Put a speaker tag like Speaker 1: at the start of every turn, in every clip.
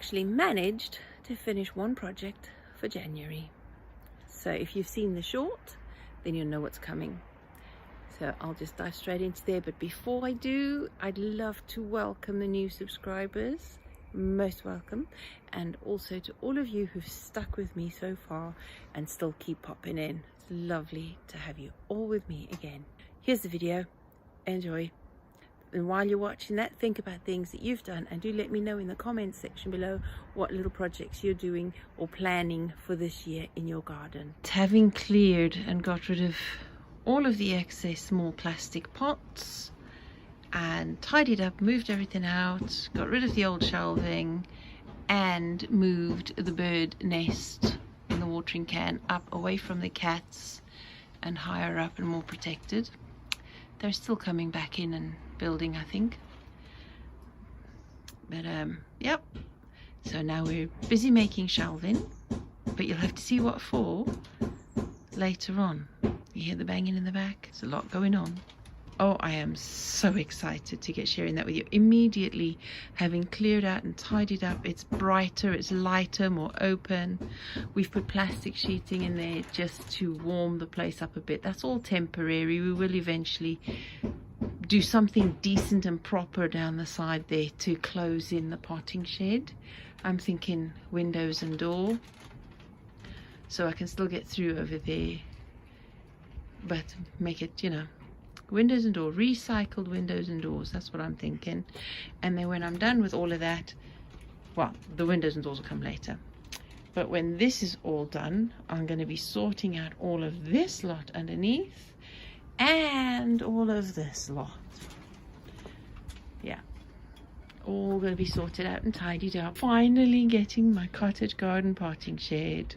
Speaker 1: actually managed to finish one project for January. So if you've seen the short, then you'll know what's coming. So I'll just dive straight into there. But before I do, I'd love to welcome the new subscribers. Most welcome. And also to all of you who've stuck with me so far and still keep popping in. It's lovely to have you all with me again. Here's the video. Enjoy. And while you're watching that, think about things that you've done, and do let me know in the comments section below what little projects you're doing or planning for this year in your garden. Having cleared and got rid of all of the excess small plastic pots and tidied up, moved everything out, got rid of the old shelving and moved the bird nest in the watering can up away from the cats and higher up and more protected. They're still coming back in and building, I think. But yep. So now we're busy making shelving, but you'll have to see what for later on. You hear the banging in the back? There's a lot going on. Oh, I am so excited to get sharing that with you. Immediately, having cleared out and tidied up, it's brighter, it's lighter, more open. We've put plastic sheeting in there just to warm the place up a bit. That's all temporary. We will eventually do something decent and proper down the side there to close in the potting shed. I'm thinking windows and door, so I can still get through over there, but make it, you know, windows and door, recycled windows and doors. That's what I'm thinking. And then when I'm done with all of that, well, the windows and doors will come later, but when this is all done, I'm going to be sorting out all of this lot underneath and all of this lot. Yeah, all going to be sorted out and tidied up. Finally getting my cottage garden potting shed.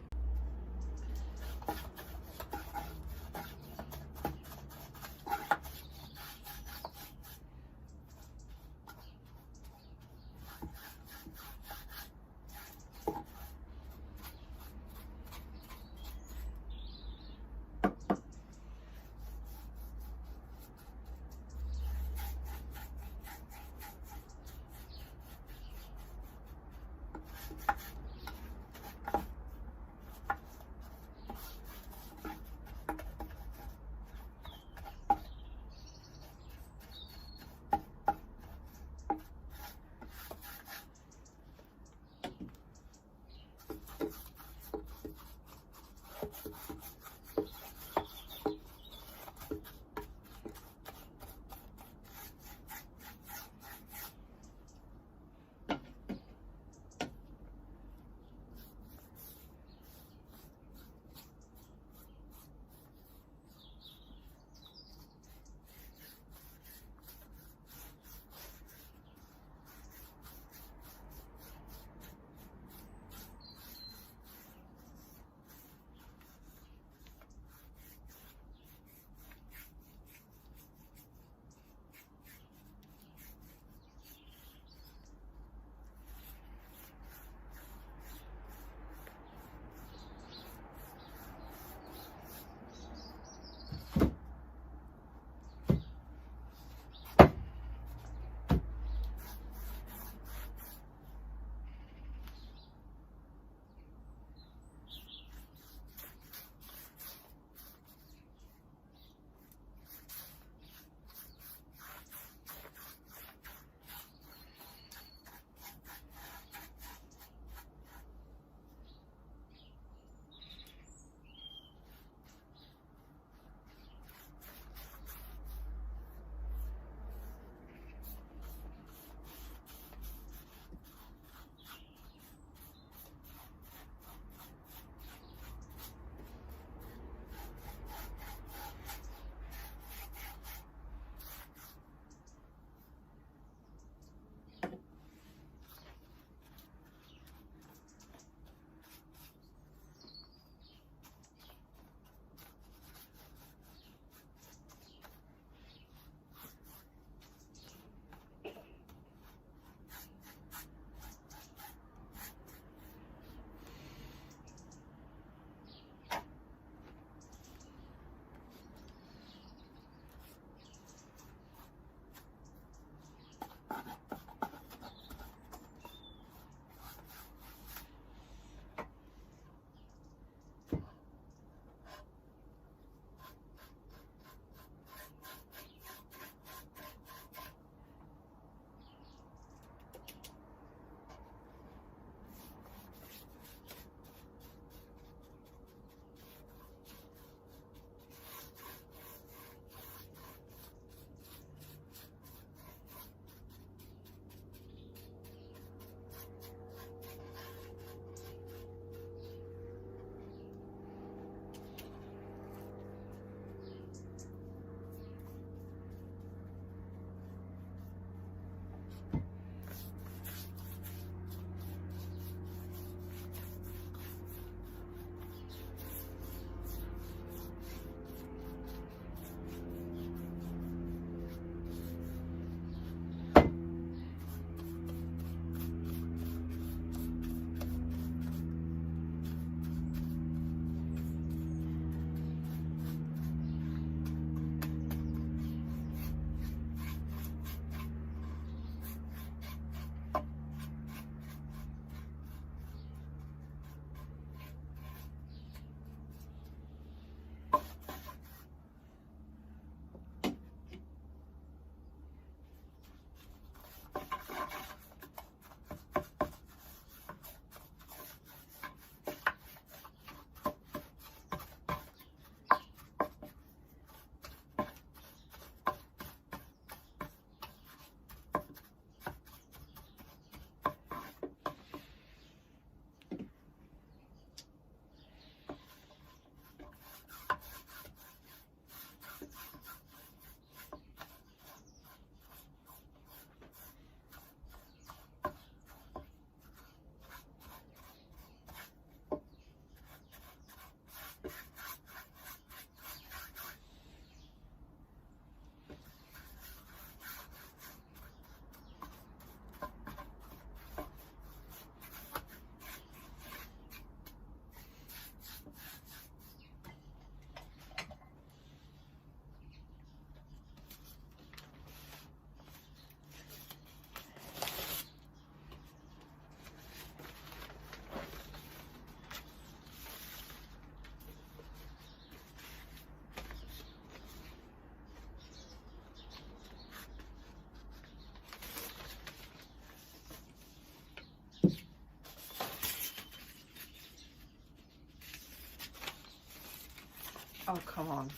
Speaker 1: Oh, come on.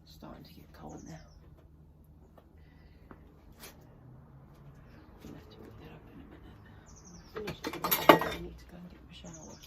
Speaker 1: Starting to get cold now. I'm gonna have to whip that up in a minute. When I finish it, I need to go and get my shower.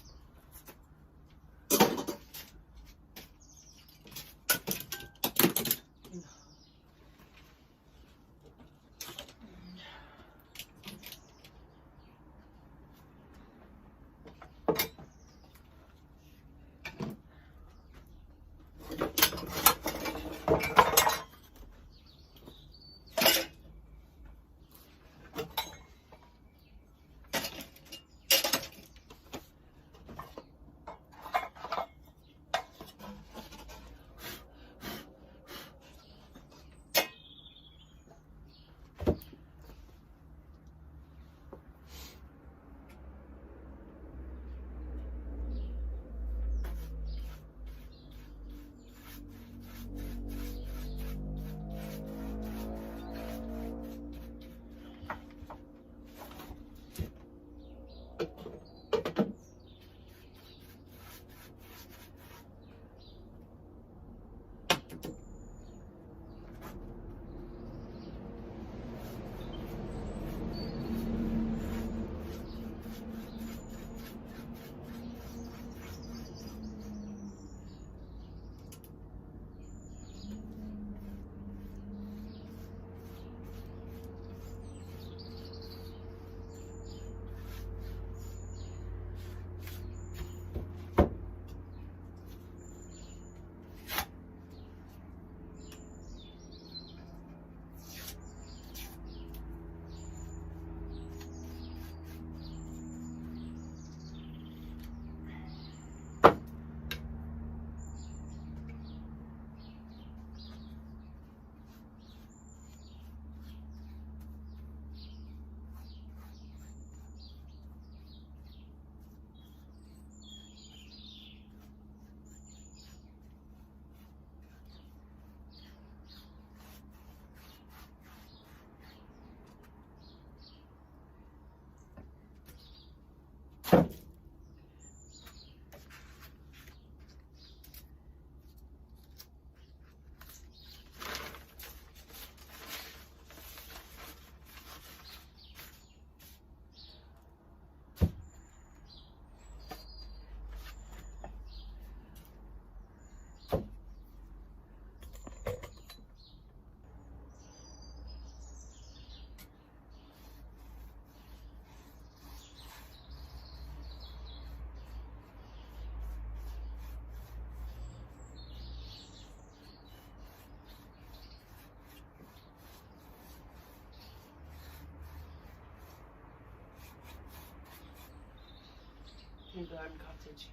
Speaker 1: New garden cottage.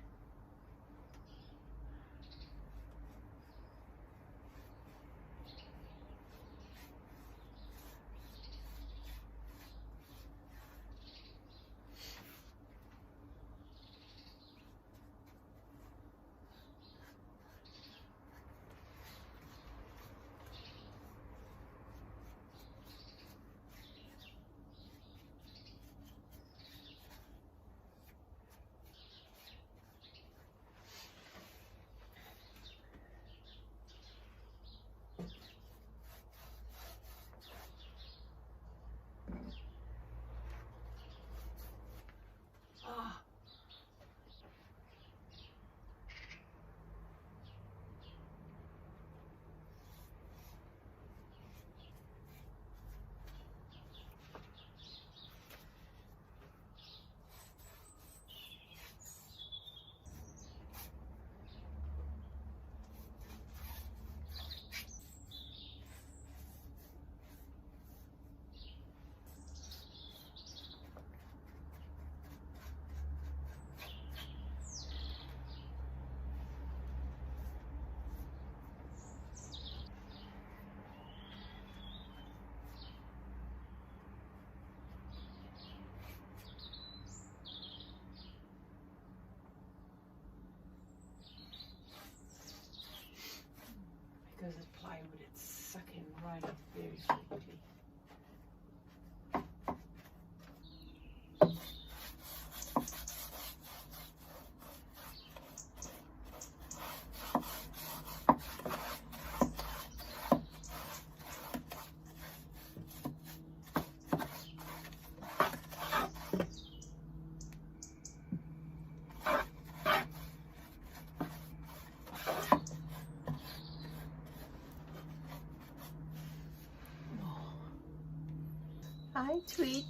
Speaker 1: Hi, Tweet.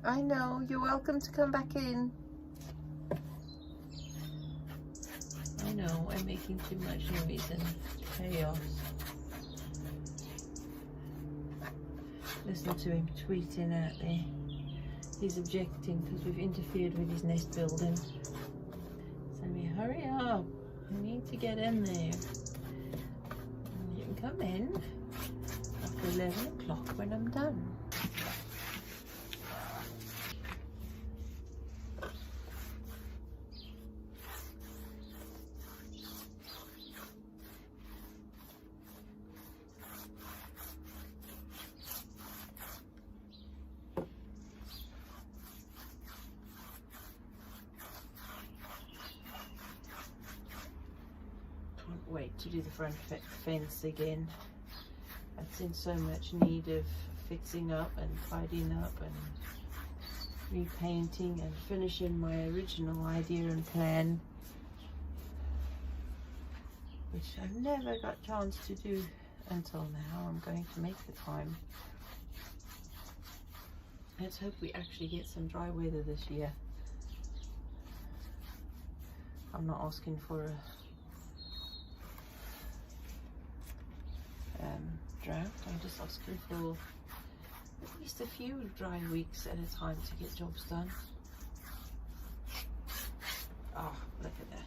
Speaker 1: I know, you're welcome to come back in. I know, I'm making too much noise and chaos. Listen to him tweeting out there. He's objecting because we've interfered with his nest building. So we hurry up. I need to get in there. You can come in after 11 o'clock when I'm done. Can't wait to do the front fence again. It's in so much need of fixing up and tidying up and repainting and finishing my original idea and plan, which I've never got a chance to do until now. I'm going to make the time. Let's hope we actually get some dry weather this year. I'm not asking for a drought. I'm just asking for at least a few dry weeks at a time to get jobs done. Oh, look at that.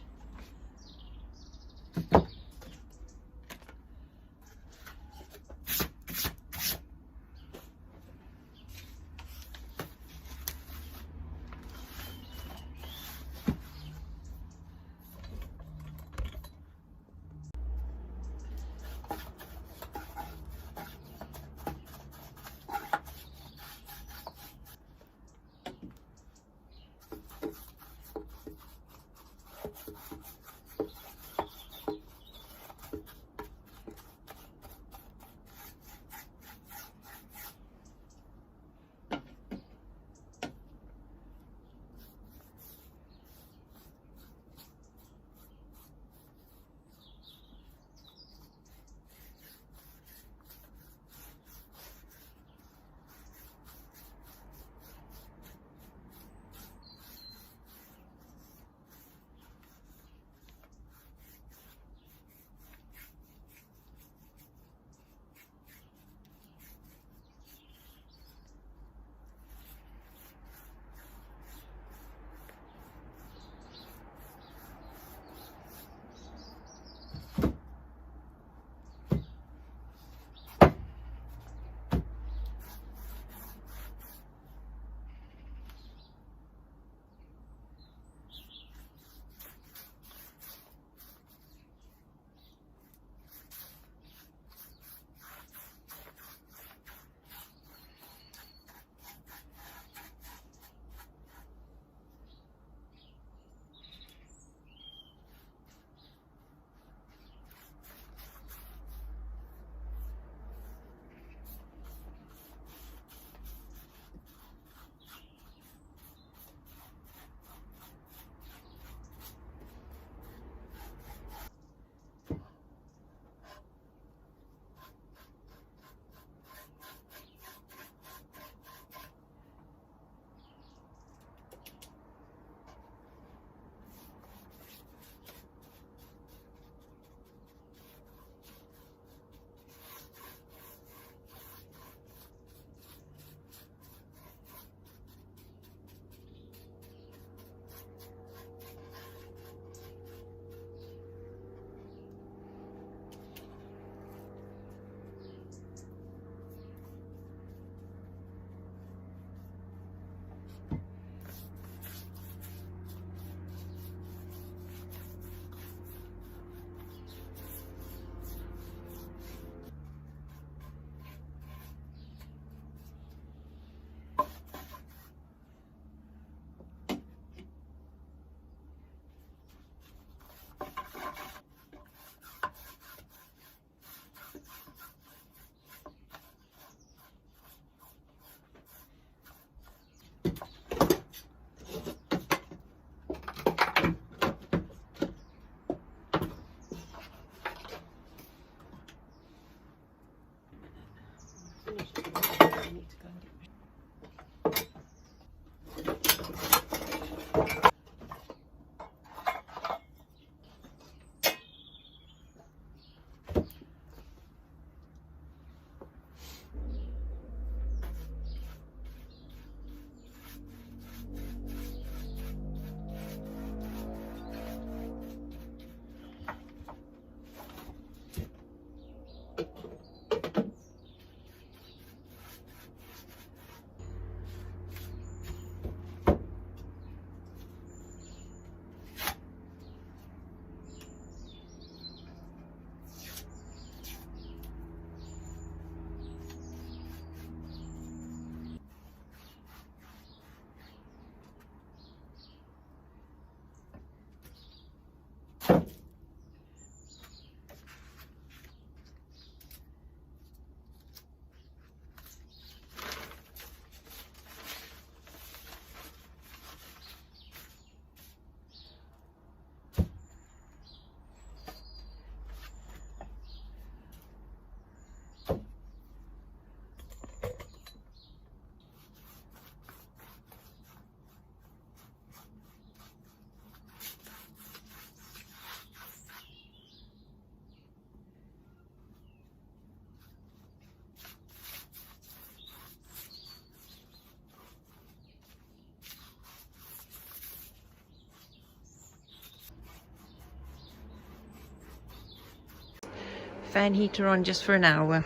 Speaker 1: fan heater on just for an hour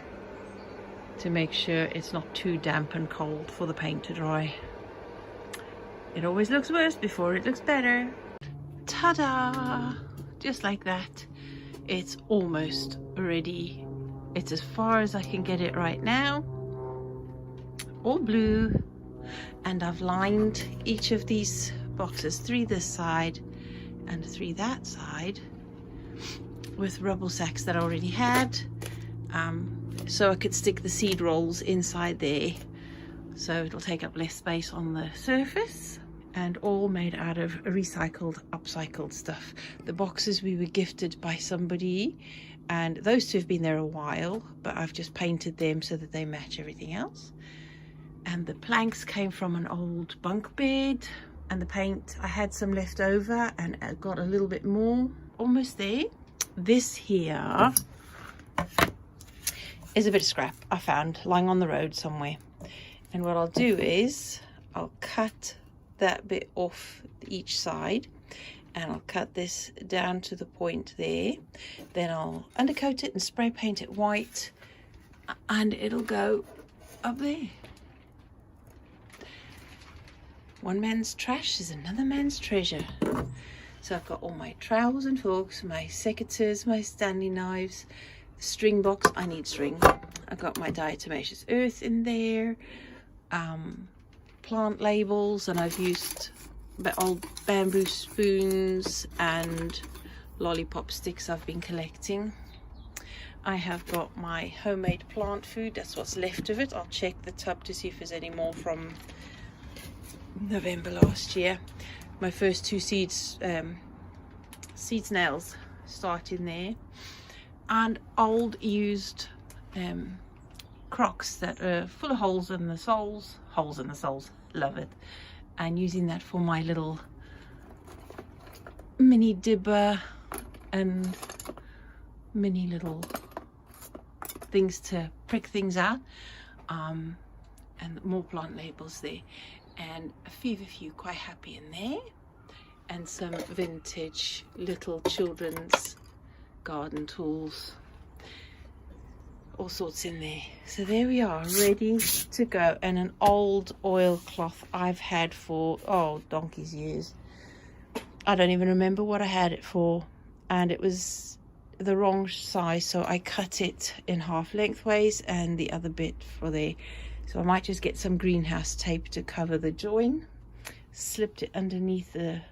Speaker 1: to make sure it's not too damp and cold for the paint to dry. It always looks worse before it looks better. Ta-da! Just like that, it's almost ready. It's as far as I can get it right now. All blue. And I've lined each of these boxes, 3 this side and 3 that side, with rubble sacks that I already had, so I could stick the seed rolls inside there, so it'll take up less space on the surface. And all made out of recycled, upcycled stuff. The boxes we were gifted by somebody, and those 2 have been there a while, but I've just painted them so that they match everything else. And the planks came from an old bunk bed, and the paint, I had some left over and I got a little bit more, almost there. This here is a bit of scrap I found lying on the road somewhere. And what I'll do is I'll cut that bit off each side, and I'll cut this down to the point there. Then I'll undercoat it and spray paint it white, and it'll go up there. One man's trash is another man's treasure. So I've got all my trowels and forks, my secateurs, my Stanley knives, the string box, I need string. I've got my diatomaceous earth in there, plant labels, and I've used old bamboo spoons and lollipop sticks I've been collecting. I have got my homemade plant food, that's what's left of it. I'll check the tub to see if there's any more from November last year. My first 2 seed snails start in there, and old used Crocs that are full of holes in the soles, love it. And using that for my little mini dibber and mini little things to prick things out, and more plant labels there, and a few quite happy in there, and some vintage little children's garden tools, all sorts in there. So there we are, ready to go. And an old oilcloth I've had for donkey's years. I don't even remember what I had it for, and it was the wrong size, so I cut it in half lengthways and the other bit for there. So I might just get some greenhouse tape to cover the join. Slipped it underneath the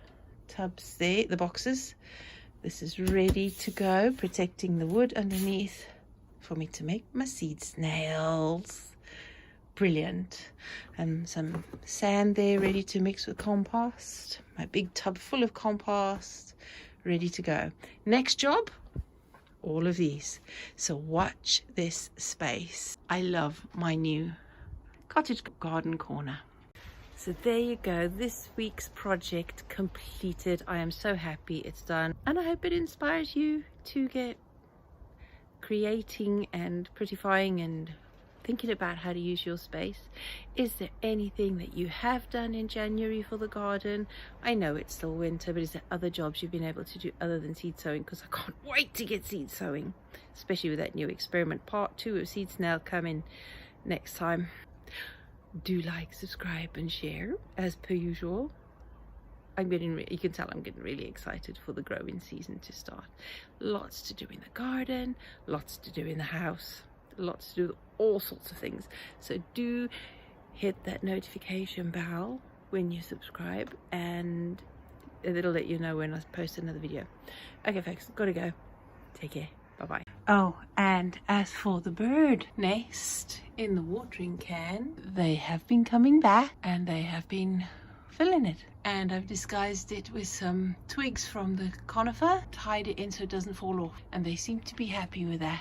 Speaker 1: tubs there, the boxes. This is ready to go, protecting the wood underneath for me to make my seed snails. Brilliant. And some sand there ready to mix with compost. My big tub full of compost ready to go. Next job, all of these. So watch this space. I love my new cottage garden corner. So there you go, this week's project completed. I am so happy it's done, and I hope it inspires you to get creating and prettifying and thinking about how to use your space. Is there anything that you have done in January for the garden? I know it's still winter, but is there other jobs you've been able to do other than seed sowing? Because I can't wait to get seed sowing, especially with that new experiment part 2 of seed snail coming next time. Do like, subscribe and share as per usual. You can tell I'm getting really excited for the growing season to start. Lots to do in the garden, lots to do in the house, lots to do with all sorts of things. So do hit that notification bell when you subscribe, and it'll let you know when I post another video. Okay folks, gotta go. Take care. Bye-bye. Oh, and as for the bird nest in the watering can, they have been coming back and they have been filling it. And I've disguised it with some twigs from the conifer, tied it in so it doesn't fall off. And they seem to be happy with that.